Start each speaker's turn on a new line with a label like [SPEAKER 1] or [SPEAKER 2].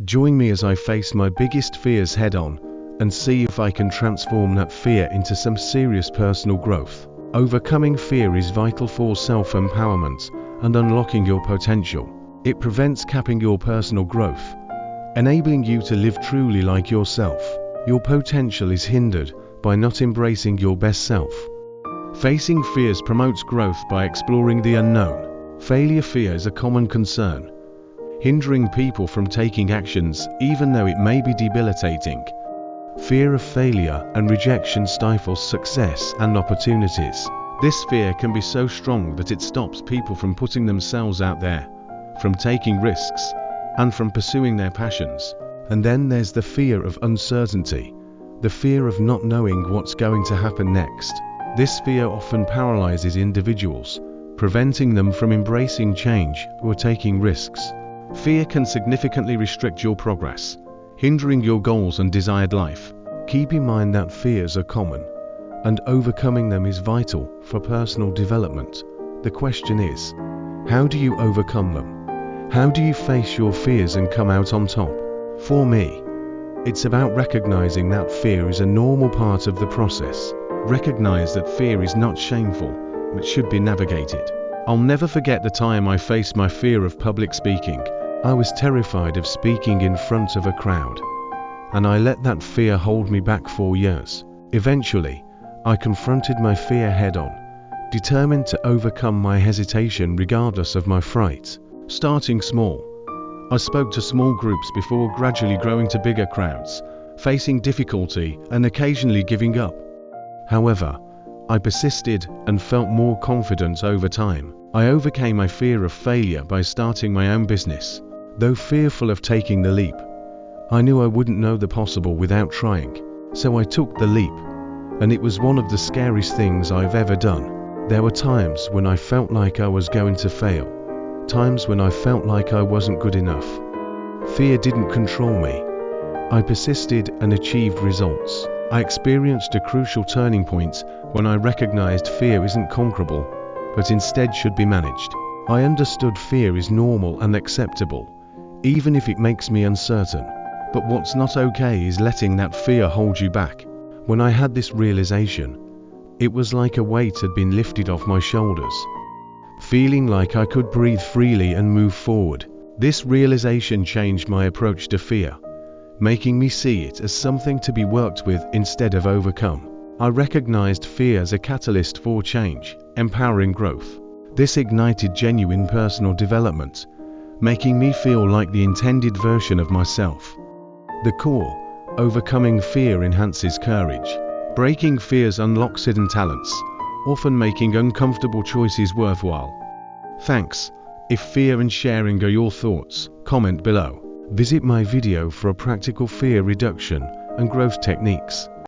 [SPEAKER 1] Join me as I face my biggest fears head-on and see if I can transform that fear into some serious personal growth. Overcoming fear is vital for self-empowerment and unlocking your potential. It prevents capping your personal growth, enabling you to live truly like yourself. Your potential is hindered by not embracing your best self. Facing fears promotes growth by exploring the unknown. Failure fear is a common concern, hindering people from taking actions even though it may be debilitating. Fear of failure and rejection stifles success and opportunities. This fear can be so strong that it stops people from putting themselves out there, from taking risks, and from pursuing their passions. And then there's the fear of uncertainty, the fear of not knowing what's going to happen next. This fear often paralyzes individuals, preventing them from embracing change or taking risks. Fear can significantly restrict your progress, hindering your goals and desired life. Keep in mind that fears are common, and overcoming them is vital for personal development. The question is, how do you overcome them? How do you face your fears and come out on top? For me, it's about recognizing that fear is a normal part of the process. Recognize that fear is not shameful, but should be navigated. I'll never forget the time I faced my fear of public speaking. I was terrified of speaking in front of a crowd, and I let that fear hold me back for years. Eventually, I confronted my fear head-on, determined to overcome my hesitation regardless of my fright. Starting small, I spoke to small groups before gradually growing to bigger crowds, facing difficulty and occasionally giving up. However, I persisted and felt more confident over time. I overcame my fear of failure by starting my own business. Though fearful of taking the leap, I knew I wouldn't know the possible without trying. So I took the leap, and it was one of the scariest things I've ever done. There were times when I felt like I was going to fail, times when I felt like I wasn't good enough. Fear didn't control me. I persisted and achieved results. I experienced a crucial turning point when I recognized fear isn't conquerable, but instead should be managed. I understood fear is normal and acceptable, even if it makes me uncertain. But what's not okay is letting that fear hold you back. When I had this realization, it was like a weight had been lifted off my shoulders, feeling like I could breathe freely and move forward. This realization changed my approach to fear, making me see it as something to be worked with instead of overcome. I recognized fear as a catalyst for change, empowering growth. This ignited genuine personal development, making me feel like the intended version of myself. The core, overcoming fear enhances courage. Breaking fears unlocks hidden talents, often making uncomfortable choices worthwhile. Thanks. If fear and sharing are your thoughts, comment below. Visit my video for a practical fear reduction and growth techniques.